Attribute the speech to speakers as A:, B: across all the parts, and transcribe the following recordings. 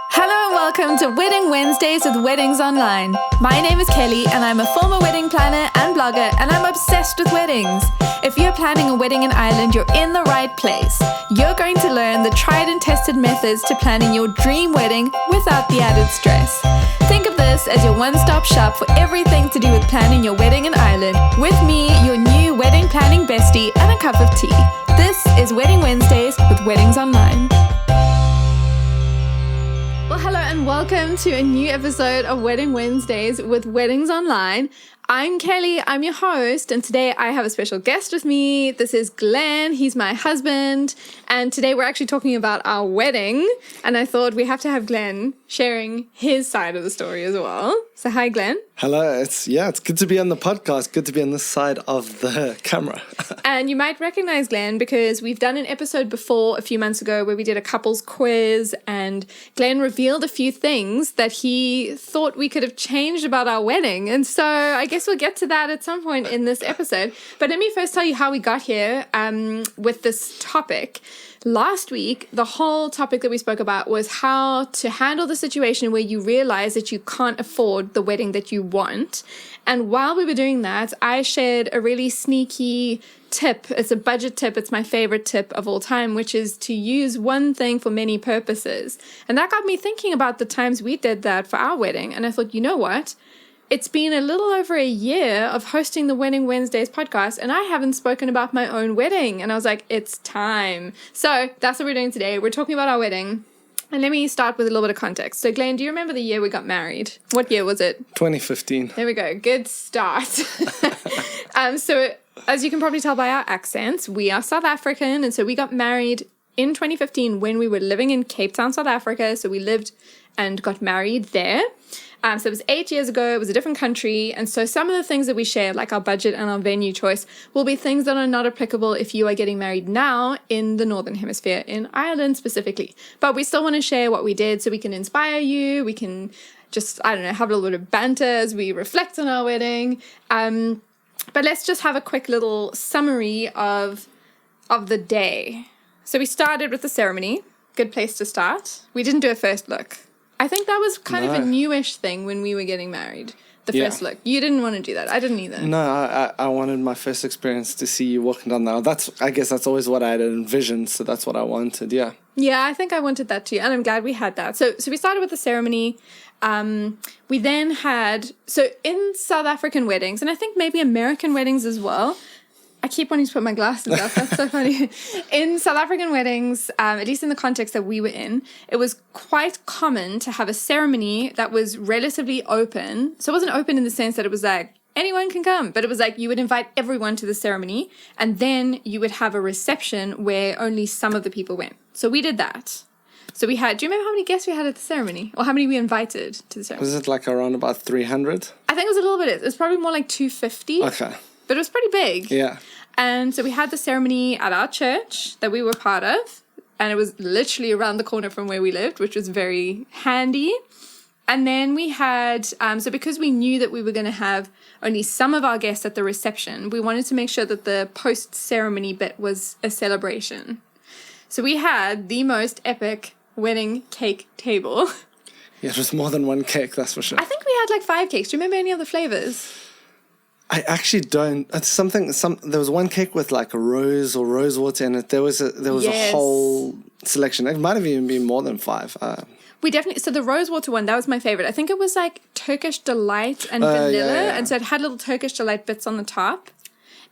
A: Hello and welcome to Wedding Wednesdays with Weddings Online. My name is Kelly and I'm a former wedding planner and blogger, and I'm obsessed with weddings. If you're planning a wedding in Ireland, you're in the right place. You're going to learn the tried and tested methods to planning your dream wedding without the added stress. Think of this as your one-stop shop for everything to do with planning your wedding in Ireland. With me, your new wedding planning bestie, and a cup of tea. This is Wedding Wednesdays with Weddings Online. Well, hello and welcome to a new episode of Wedding Wednesdays with Weddings Online. I'm Kelly, I'm your host, and today I have a special guest with me. This is Glen, he's my husband, and today we're actually talking about our wedding, and I thought we have to have Glen sharing his side of the story as well. So hi, Glen.
B: Hello, it's good to be on the podcast, good to be on this side of the camera.
A: And you might recognize Glen because we've done an episode before a few months ago where we did a couples quiz, and Glen revealed a few things that he thought we could have changed about our wedding. And so I guess we'll get to that at some point in this episode. But let me first tell you how we got here with this topic. Last week, the whole topic that we spoke about was how to handle the situation where you realize that you can't afford the wedding that you want. And while we were doing that, I shared a really sneaky tip. It's a budget tip. It's my favorite tip of all time, which is to use one thing for many purposes. And that got me thinking about the times we did that for our wedding. And I thought, you know what? It's been a little over a year of hosting the Wedding Wednesdays podcast, and I haven't spoken about my own wedding. And I was like, it's time. So that's what we're doing today. We're talking about our wedding. And let me start with a little bit of context. So, Glenn, do you remember the year we got married? What year was it?
B: 2015.
A: There we go. Good start. So, as you can probably tell by our accents, we are South African. And so we got married in 2015 when we were living in Cape Town, South Africa. So we lived and got married there. So it was 8 years ago, it was a different country, and so some of the things that we share, like our budget and our venue choice, will be things that are not applicable if you are getting married now in the Northern Hemisphere, in Ireland specifically. But we still want to share what we did so we can inspire you, we can just, have a little bit of banter as we reflect on our wedding. But let's just have a quick little summary of the day. So we started with the ceremony, good place to start. We didn't do a first look. I think that was kind of a newish thing when we were getting married, the first look. You didn't want to do that. I didn't either.
B: No, I wanted my first experience to see you walking down the aisle. I guess that's always what I had envisioned, so that's what I wanted, yeah.
A: Yeah, I think I wanted that too, and I'm glad we had that. So we started with the ceremony. We then had, so in South African weddings, and I think maybe American weddings as well, I keep wanting to put my glasses up. That's so funny. In South African weddings, at least in the context that we were in, it was quite common to have a ceremony that was relatively open. So it wasn't open in the sense that it was like, anyone can come. But it was like you would invite everyone to the ceremony, and then you would have a reception where only some of the people went. So we did that. So we had, do you remember how many guests we had at the ceremony? Or how many we invited to the ceremony?
B: Was it like around about 300?
A: I think it was a little bit. It was probably more like 250.
B: Okay.
A: But it was pretty big.
B: Yeah.
A: And so we had the ceremony at our church that we were part of. And it was literally around the corner from where we lived, which was very handy. And then we had, so because we knew that we were going to have only some of our guests at the reception, we wanted to make sure that the post-ceremony bit was a celebration. So we had the most epic wedding cake table.
B: Yeah, it was more than one cake, that's for sure.
A: I think we had like 5 cakes. Do you remember any of the flavors?
B: I actually don't. It's there was one cake with like a rose or rose water in it. There was a whole selection. It might have even been more than 5.
A: We definitely, so the rose water one, that was my favorite. I think it was like Turkish Delight and vanilla. Yeah. And so it had little Turkish Delight bits on the top.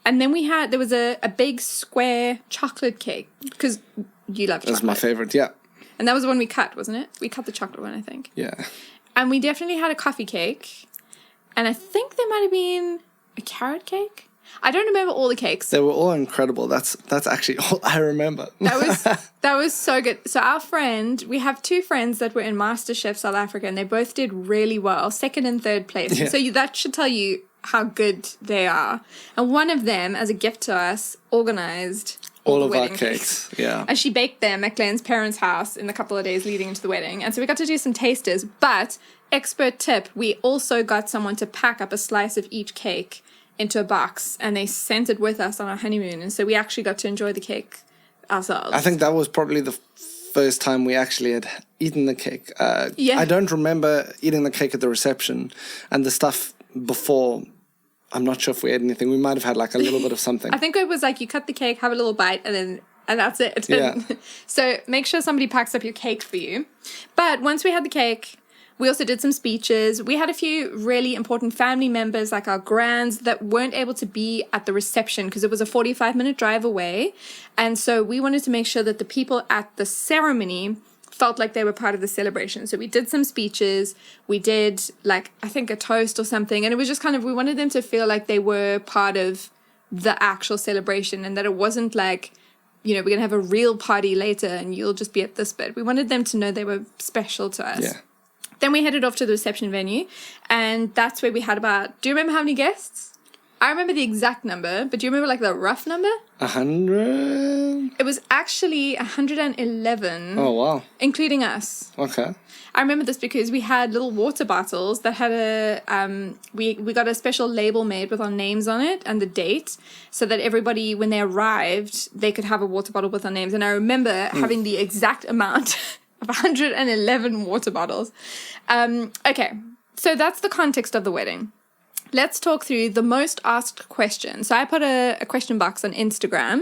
A: And then there was a big square chocolate cake because you love chocolate.
B: That's my favorite, yeah.
A: And that was the one we cut, wasn't it? We cut the chocolate one, I think.
B: Yeah. And
A: we definitely had a coffee cake. And I think there might have been a carrot cake. I don't remember all the cakes.
B: They were all incredible. That's actually all I remember.
A: That was so good. So we have 2 friends that were in MasterChef South Africa, and they both did really well, 2nd and 3rd place. Yeah. So that should tell you how good they are. And one of them, as a gift to us, organized
B: all of our cakes. Yeah.
A: And she baked them at Glen's parents' house in the couple of days leading into the wedding. And so we got to do some tasters. But, expert tip, we also got someone to pack up a slice of each cake into a box, and they sent it with us on our honeymoon. And so we actually got to enjoy the cake ourselves.
B: I think that was probably the first time we actually had eaten the cake.
A: Yeah.
B: I don't remember eating the cake at the reception, and the stuff before, I'm not sure if we had anything. We might have had like a little bit of something.
A: I think it was like you cut the cake, have a little bite, and that's it.
B: Yeah.
A: So make sure somebody packs up your cake for you. But once we had the cake, we also did some speeches. We had a few really important family members, like our grands, that weren't able to be at the reception because it was a 45-minute drive away. And so we wanted to make sure that the people at the ceremony felt like they were part of the celebration. So we did some speeches. We did, like, I think a toast or something. And it was just kind of, we wanted them to feel like they were part of the actual celebration and that it wasn't like, you know, we're going to have a real party later and you'll just be at this bit. We wanted them to know they were special to us.
B: Yeah.
A: Then we headed off to the reception venue, and that's where we had about, do you remember how many guests? I remember the exact number, but do you remember like the rough number?
B: 100?
A: It was actually 111.
B: Oh, wow.
A: Including us.
B: Okay.
A: I remember this because we had little water bottles that had we got a special label made with our names on it and the date so that everybody, when they arrived, they could have a water bottle with our names. And I remember having the exact amount of 111 water bottles. Okay, so that's the context of the wedding. Let's talk through the most asked question. So I put a question box on Instagram,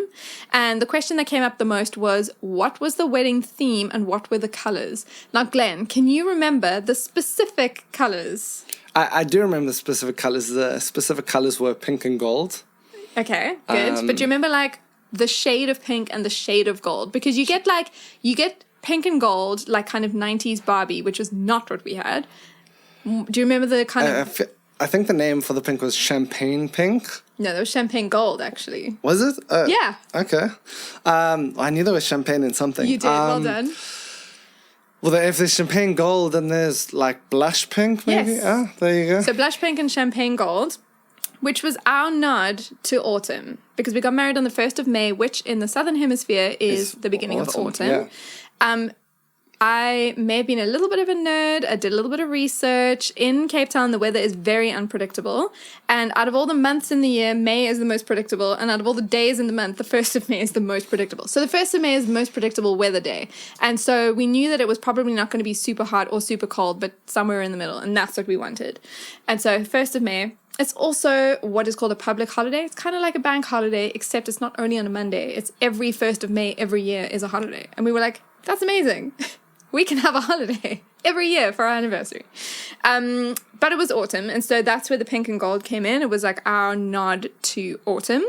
A: and the question that came up the most was, what was the wedding theme and what were the colors? Now, Glenn, can you remember the specific colors?
B: I do remember the specific colors. The specific colors were pink and gold.
A: Okay, good. But do you remember like the shade of pink and the shade of gold? Because you get pink and gold, like kind of 90s Barbie, which was not what we had. Do you remember the kind of...
B: I think the name for the pink was champagne pink.
A: No, that was champagne gold, actually.
B: Was it?
A: Yeah.
B: Okay. I knew there was champagne in something.
A: You did, well done.
B: Well, if there's champagne gold, then there's like blush pink, maybe?
A: Yes.
B: Ah, there you go.
A: So blush pink and champagne gold, which was our nod to autumn, because we got married on the 1st of May, which in the Southern Hemisphere is the beginning of autumn.
B: Yeah.
A: I may have been a little bit of a nerd. I did a little bit of research. In Cape Town, the weather is very unpredictable. And out of all the months in the year, May is the most predictable. And out of all the days in the month, the 1st of May is the most predictable. So the 1st of May is the most predictable weather day. And so we knew that it was probably not going to be super hot or super cold, but somewhere in the middle. And that's what we wanted. And so 1st of May, it's also what is called a public holiday. It's kind of like a bank holiday, except it's not only on a Monday. It's every 1st of May every year is a holiday. And we were like, that's amazing. We can have a holiday every year for our anniversary. But it was autumn, and so that's where the pink and gold came in. It was like our nod to autumn.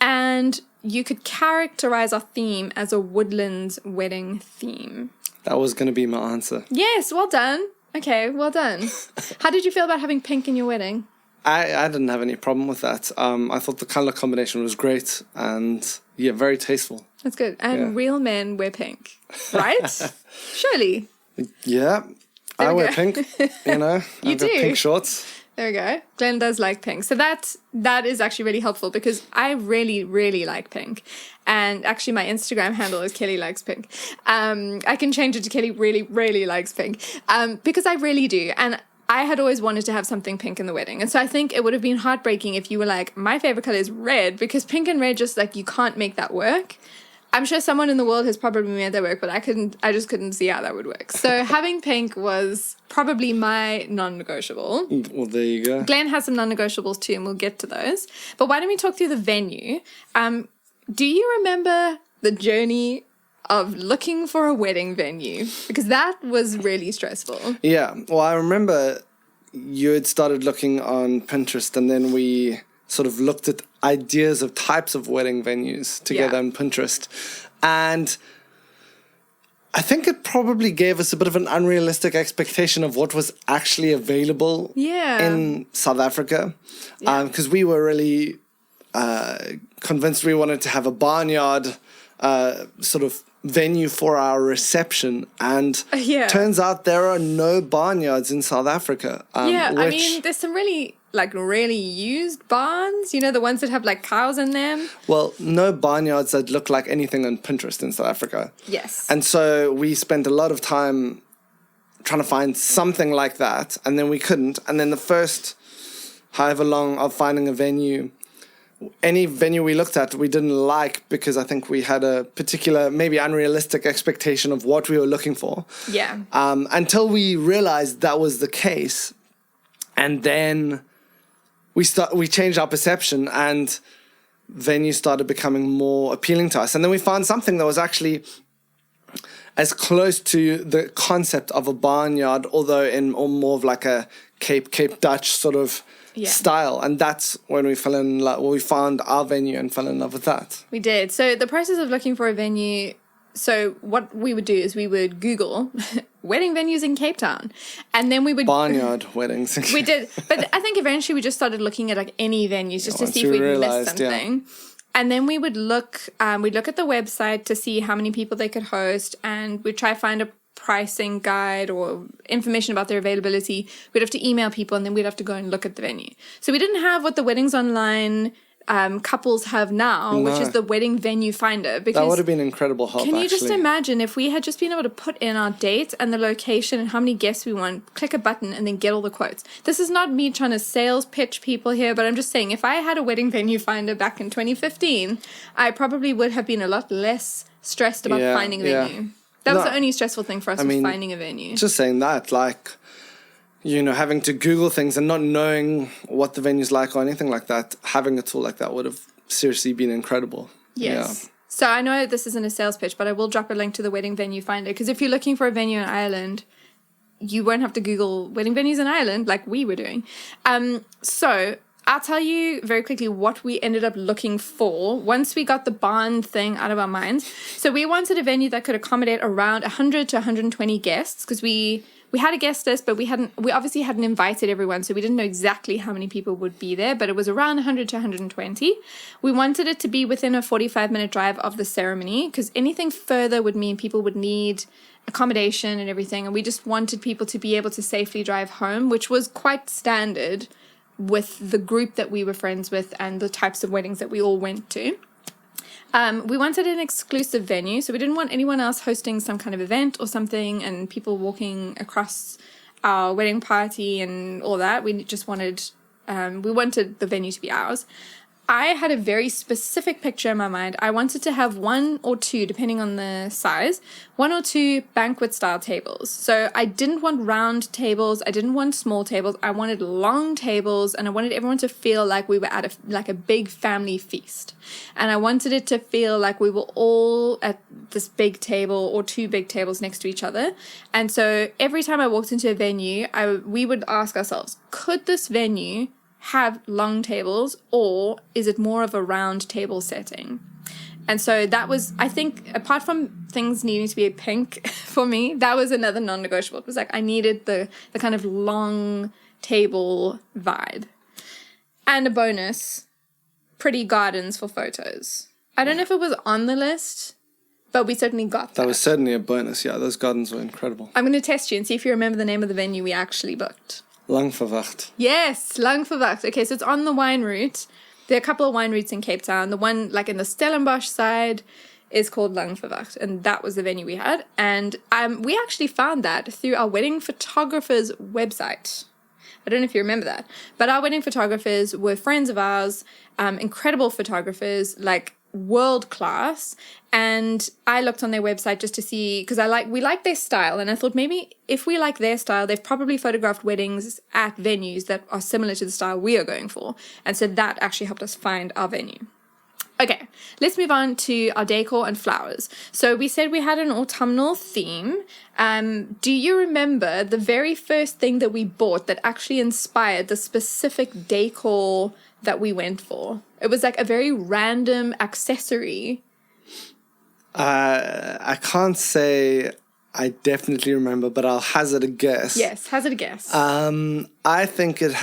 A: And you could characterize our theme as a woodlands wedding theme.
B: That was going to be my answer.
A: Yes, well done. Okay, well done. How did you feel about having pink in your wedding?
B: I didn't have any problem with that. I thought the color combination was great and, yeah, very tasteful.
A: That's good. And real men wear pink, right? Surely.
B: Yeah. I wear pink, you know.
A: You
B: I've got
A: do?
B: pink shorts.
A: There we go. Glenn does like pink. So that is actually really helpful because I really, really like pink. And actually my Instagram handle is Kelly Likes Pink. I can change it to Kelly Really, Really Likes Pink because I really do. And I had always wanted to have something pink in the wedding. And so I think it would have been heartbreaking if you were like, my favorite color is red, because pink and red, just like, you can't make that work. I'm sure someone in the world has probably made that work, but I just couldn't see how that would work. So having pink was probably my non-negotiable.
B: Well, there you go.
A: Glenn has some non-negotiables too, and we'll get to those. But why don't we talk through the venue? Do you remember the journey of looking for a wedding venue? Because that was really stressful.
B: Yeah. Well, I remember you had started looking on Pinterest, and then we sort of looked at ideas of types of wedding venues together on Pinterest. And I think it probably gave us a bit of an unrealistic expectation of what was actually available in South Africa. Because we were really convinced we wanted to have a barnyard sort of venue for our reception, and turns out there are no barnyards in South Africa.
A: I mean, there's some really used barns, you know, the ones that have like cows in them.
B: Well, no barnyards that look like anything on Pinterest in South Africa.
A: Yes.
B: And so we spent a lot of time trying to find something like that, and then we couldn't. And then the first however long of finding a venue, any venue we looked at we didn't like because I think we had a particular, maybe unrealistic expectation of what we were looking for.
A: Yeah.
B: Until we realized that was the case. And then we changed our perception and venues started becoming more appealing to us. And then we found something that was actually as close to the concept of a barnyard, although in or more of like a Cape Dutch sort of style. And that's when we fell in love. We found our venue and fell in love with that.
A: We did. So the process of looking for a venue. So what we would do is we would Google wedding venues in Cape Town, and then we would
B: barnyard weddings.
A: We did, but I think eventually we just started looking at like any venues just to see if we missed something. Yeah. And then we would look. We'd look at the website to see how many people they could host, and we'd try to find a pricing guide or information about their availability. We'd have to email people, and then we'd have to go and look at the venue. So we didn't have what the Weddings Online couples have now, which is the wedding venue finder. Because
B: that would have been incredible help.
A: Can you just imagine if we had just been able to put in our date and the location and how many guests we want, click a button and then get all the quotes. This is not me trying to sales pitch people here, but I'm just saying if I had a wedding venue finder back in 2015, I probably would have been a lot less stressed about finding a venue. That was the only stressful thing for us, was finding a venue.
B: Just saying that, like, having to Google things and not knowing what the venue's like or anything like that, having a tool like that would have seriously been incredible.
A: Yes. Yeah. So I know this isn't a sales pitch, but I will drop a link to the wedding venue finder, because if you're looking for a venue in Ireland, you won't have to Google wedding venues in Ireland like we were doing. So I'll tell you very quickly what we ended up looking for once we got the barn thing out of our minds. So we wanted a venue that could accommodate around 100 to 120 guests, because we had a guest list, but we obviously hadn't invited everyone, so we didn't know exactly how many people would be there, but it was around 100 to 120. We wanted it to be within a 45-minute drive of the ceremony, because anything further would mean people would need accommodation and everything, and we just wanted people to be able to safely drive home, which was quite standard with the group that we were friends with and the types of weddings that we all went to. We wanted an exclusive venue, so we didn't want anyone else hosting some kind of event or something and people walking across our wedding party and all that. We just wanted the venue to be ours. I had a very specific picture in my mind. I wanted to have one or two, depending on the size, 1 or 2 banquet-style tables. So I didn't want round tables. I didn't want small tables. I wanted long tables, and I wanted everyone to feel like we were at a big family feast. And I wanted it to feel like we were all at this big table or 2 big tables next to each other. And so every time I walked into a venue, we would ask ourselves, could this venue have long tables, or is it more of a round table setting? And so that was, I think, apart from things needing to be pink for me, that was another non-negotiable. It was like I needed the kind of long table vibe. And a bonus, pretty gardens for photos. I don't know if it was on the list, but we certainly got that.
B: That was certainly a bonus, yeah. Those gardens were incredible.
A: I'm going to test you and see if you remember the name of the venue we actually booked.
B: Lang Verwacht.
A: Yes, Lang Verwacht. Okay, so it's on the wine route. There are a couple of wine routes in Cape Town. The one, like in the Stellenbosch side, is called Lang Verwacht, and that was the venue we had. And we actually found that through our wedding photographer's website. I don't know if you remember that, but our wedding photographers were friends of ours, incredible photographers, like world class. And I looked on their website just to see, because we like their style, and I thought maybe if we like their style, they've probably photographed weddings at venues that are similar to the style we are going for. And so that actually helped us find our venue. Okay, let's move on to our decor and flowers. So we said we had an autumnal theme. Do you remember the very first thing that we bought that actually inspired the specific decor that we went for? It was like a very random accessory.
B: I can't say I definitely remember, but I'll hazard a guess.
A: Yes, hazard a guess.
B: I think it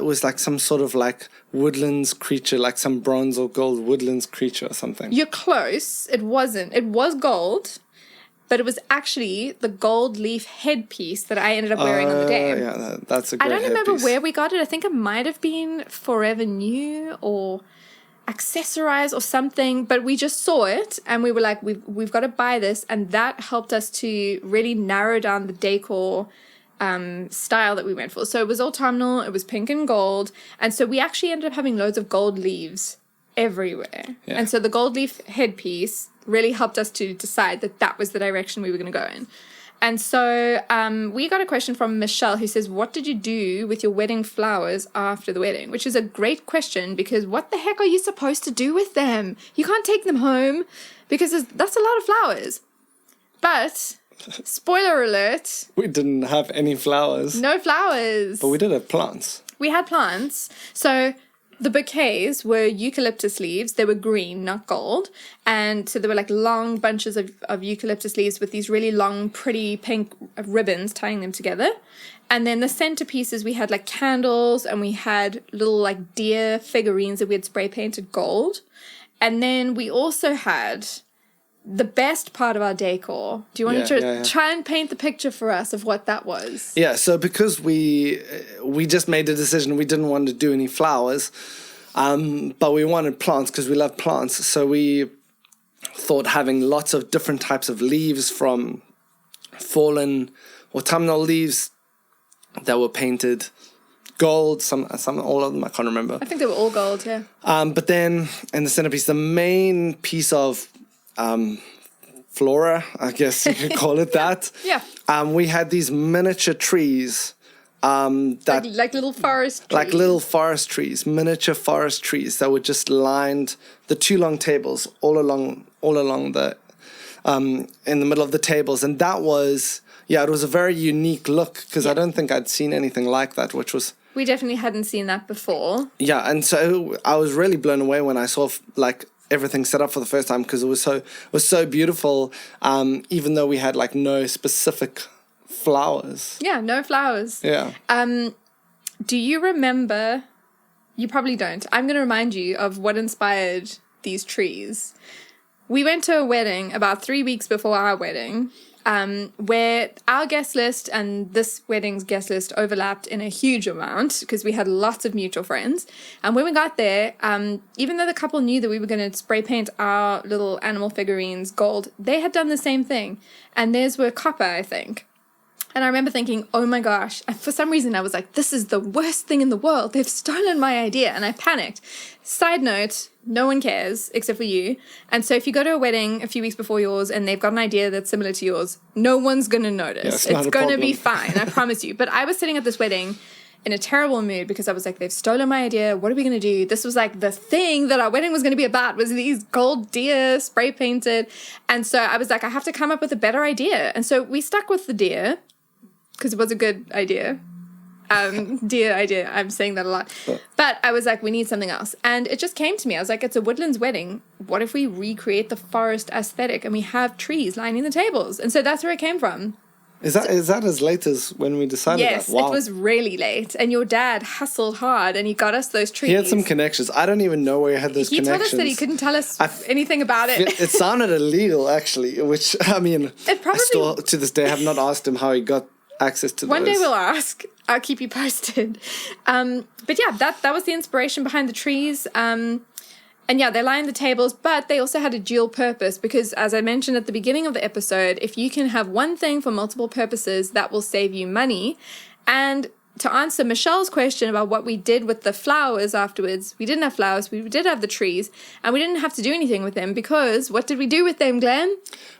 B: was like some sort of like woodlands creature, like some bronze or gold woodlands creature or something.
A: You're close. It wasn't. It was gold, but it was actually the gold leaf headpiece that I ended up wearing on the day.
B: Yeah, that's a great
A: I don't remember
B: headpiece.
A: where we got it. I think it might have been Forever New or Accessorize or something, but we just saw it and we were like, we've got to buy this, and that helped us to really narrow down the decor style that we went for. So it was autumnal, it was pink and gold, and so we actually ended up having loads of gold leaves everywhere.
B: Yeah.
A: And so the gold leaf headpiece really helped us to decide that that was the direction we were going to go in. And so we got a question from Michelle who says, what did you do with your wedding flowers after the wedding? Which is a great question because what the heck are you supposed to do with them? You can't take them home because that's a lot of flowers. But, spoiler alert.
B: We didn't have any flowers.
A: No flowers.
B: But we did have plants.
A: We had plants. So the bouquets were eucalyptus leaves. They were green, not gold. And so there were like long bunches of eucalyptus leaves with these really long, pretty pink ribbons tying them together. And then the centerpieces, we had like candles and we had little like deer figurines that we had spray painted gold. And then we also had the best part of our decor. Do you want to try and paint the picture for us of what that was?
B: Yeah, so because we just made a decision, we didn't want to do any flowers, but we wanted plants because we love plants. So we thought having lots of different types of leaves, from fallen autumnal leaves that were painted gold, some all of them, I can't remember.
A: I think they were all gold, yeah.
B: But then in the centerpiece, the main piece of flora, I guess you could call it that.
A: Yeah.
B: We had these miniature trees. That
A: like little forest trees.
B: Like little forest trees, miniature forest trees that were just lined the two long tables all along the in the middle of the tables. And that was, it was a very unique look because I don't think I'd seen anything like that, which was...
A: We definitely hadn't seen that before.
B: Yeah, and so I was really blown away when I saw like everything set up for the first time because it was so beautiful, even though we had like no specific flowers.
A: Yeah, no flowers.
B: Yeah.
A: Do you remember? You probably don't. I'm going to remind you of what inspired these trees. We went to a wedding about 3 weeks before our wedding, where our guest list and this wedding's guest list overlapped in a huge amount because we had lots of mutual friends. And when we got there, even though the couple knew that we were going to spray paint our little animal figurines gold, they had done the same thing. And theirs were copper, I think. And I remember thinking, oh my gosh, and for some reason I was like, this is the worst thing in the world. They've stolen my idea. And I panicked. Side note, no one cares except for you. And so if you go to a wedding a few weeks before yours and they've got an idea that's similar to yours, no one's going to notice.
B: Yeah,
A: it's going to be fine, I promise you. But I was sitting at this wedding in a terrible mood because I was like, they've stolen my idea. What are we going to do? This was like the thing that our wedding was going to be about, was these gold deer spray painted. And so I was like, I have to come up with a better idea. And so we stuck with the deer, because it was a good idea. Dear idea. I'm saying that a lot. But I was like, we need something else. And it just came to me. I was like, it's a woodlands wedding. What if we recreate the forest aesthetic and we have trees lining the tables? And so that's where it came from.
B: Is that as late as when we decided
A: yes,
B: that? Wow.
A: It was really late. And your dad hustled hard and he got us those trees.
B: He had some connections. I don't even know where he had those connections.
A: He told us that he couldn't tell us anything about it.
B: It sounded illegal, actually, which, I mean, I still, to this day, have not asked him how he got access to
A: One
B: those.
A: day we'll ask. I'll keep you posted. But yeah, that was the inspiration behind the trees. And yeah, they lined the tables, but they also had a dual purpose because, as I mentioned at the beginning of the episode, if you can have one thing for multiple purposes, that will save you money. And to answer Michelle's question about what we did with the flowers afterwards, we didn't have flowers, we did have the trees, and we didn't have to do anything with them because what did we do with them, Glen?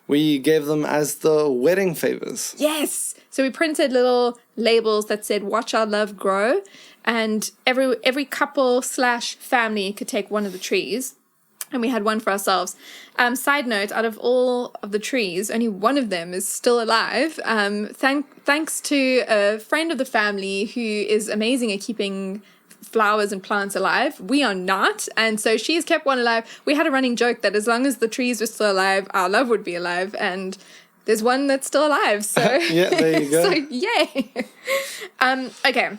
B: We gave them as the wedding favors.
A: Yes! So we printed little labels that said, watch our love grow. And every couple / family could take one of the trees. And we had one for ourselves. Side note, out of all of the trees, only one of them is still alive. Thanks to a friend of the family who is amazing at keeping flowers and plants alive. We are not. And so she's kept one alive. We had a running joke that as long as the trees were still alive, our love would be alive. And there's one that's still alive. So
B: yeah, there you go.
A: So yay. Okay.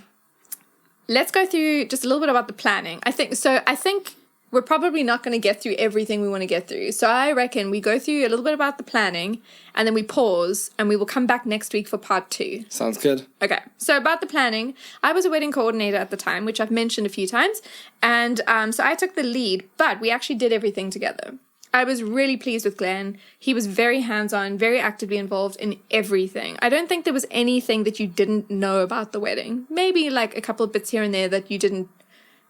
A: Let's go through just a little bit about the planning. I think we're probably not going to get through everything we want to get through. So I reckon we go through a little bit about the planning and then we pause and we will come back next week for part 2.
B: Sounds good.
A: Okay. So about the planning, I was a wedding coordinator at the time, which I've mentioned a few times. And so I took the lead, but we actually did everything together. I was really pleased with Glen. He was very hands-on, very actively involved in everything. I don't think there was anything that you didn't know about the wedding. Maybe like a couple of bits here and there that you didn't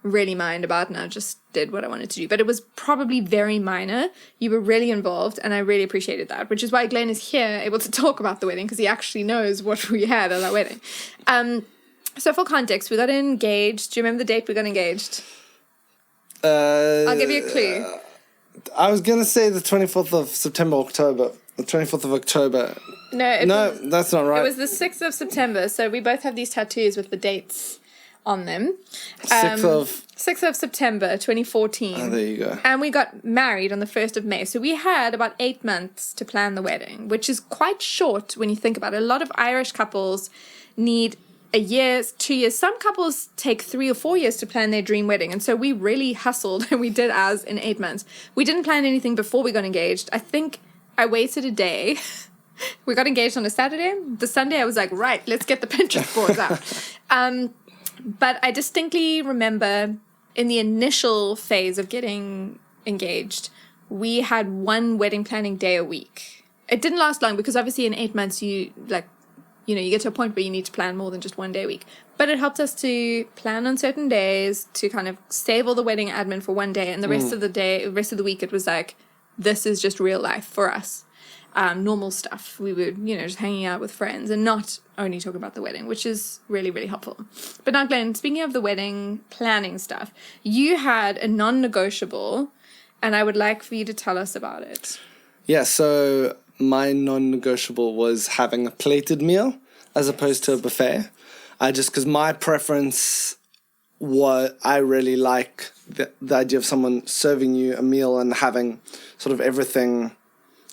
A: really mind about, and I just did what I wanted to do. But it was probably very minor. You were really involved, and I really appreciated that, which is why Glen is here able to talk about the wedding, because he actually knows what we had at our wedding. So for context, we got engaged. Do you remember the date we got engaged? I'll give you a clue.
B: I was going to say the 24th of September, October. The 24th of October.
A: No,
B: that's not right.
A: It was the 6th of September. So we both have these tattoos with the dates on them. 6th of September 2014.
B: Oh, there you go.
A: And we got married on the 1st of May. So we had about 8 months to plan the wedding, which is quite short when you think about it. A lot of Irish couples need a year, 2 years. Some couples take 3 or 4 years to plan their dream wedding. And so we really hustled and we did ours in 8 months. We didn't plan anything before we got engaged. I think I waited a day. We got engaged on a Saturday. The Sunday I was like, right, let's get the Pinterest boards out. But I distinctly remember in the initial phase of getting engaged, we had one wedding planning day a week. It didn't last long because obviously in 8 months you get to a point where you need to plan more than just one day a week. But it helped us to plan on certain days, to kind of save all the wedding admin for one day, and the rest of the week it was like, this is just real life for us. Normal stuff. We would, just hanging out with friends and not only talk about the wedding, which is really, really helpful. But now, Glen, speaking of the wedding planning stuff, you had a non-negotiable, and I would like for you to tell us about it.
B: Yeah, so my non-negotiable was having a plated meal as opposed to a buffet. Because my preference was, I really like the idea of someone serving you a meal and having sort of everything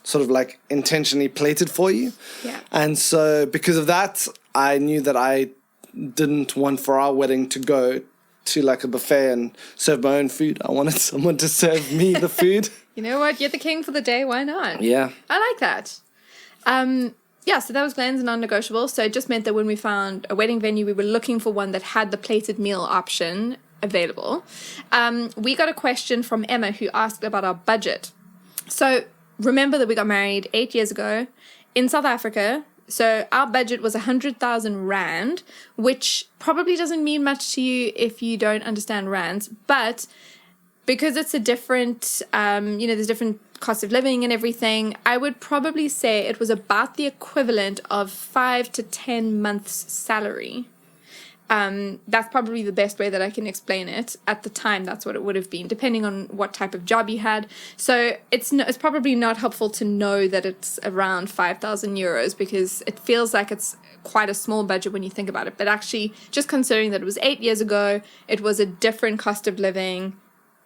B: sort of like intentionally plated for you.
A: Yeah.
B: And so because of that, I knew that I didn't want for our wedding to go to like a buffet and serve my own food. I wanted someone to serve me the food.
A: You know what? You're the king for the day. Why not?
B: Yeah.
A: I like that. So that was Glen's non-negotiable. So it just meant that when we found a wedding venue, we were looking for one that had the plated meal option available. We got a question from Emma who asked about our budget. So remember that we got married 8 years ago in South Africa. So our budget was 100,000 Rand, which probably doesn't mean much to you if you don't understand Rands. But because it's a different, there's different cost of living and everything, I would probably say it was about the equivalent of 5 to 10 months' salary. That's probably the best way that I can explain it. At the time, that's what it would have been, depending on what type of job you had. So it's probably not helpful to know that it's around 5,000 euros because it feels like it's quite a small budget when you think about it. But actually, just considering that it was 8 years ago, it was a different cost of living.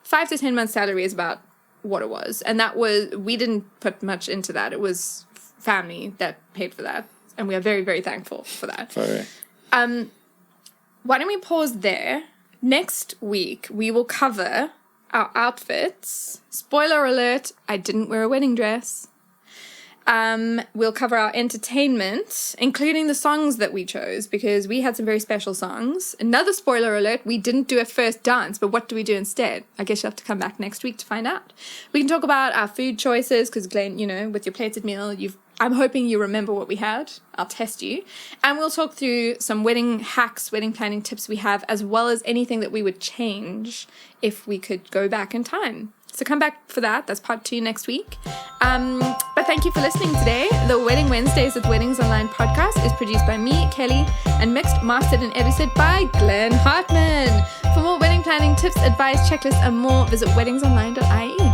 A: 5 to 10 months salary is about what it was. And we didn't put much into that. It was family that paid for that. And we are very, very thankful for that.
B: Sorry.
A: Why don't we pause there? Next week, we will cover our outfits. Spoiler alert, I didn't wear a wedding dress. We'll cover our entertainment, including the songs that we chose, because we had some very special songs. Another spoiler alert, we didn't do a first dance, but what do we do instead? I guess you'll have to come back next week to find out. We can talk about our food choices, because Glen, with your plated meal, I'm hoping you remember what we had. I'll test you. And we'll talk through some wedding hacks, wedding planning tips we have, as well as anything that we would change if we could go back in time. So come back for that. That's part 2 next week. But thank you for listening today. The Wedding Wednesdays with Weddings Online podcast is produced by me, Kelly, and mixed, mastered, and edited by Glen Hartman. For more wedding planning tips, advice, checklists, and more, visit weddingsonline.ie.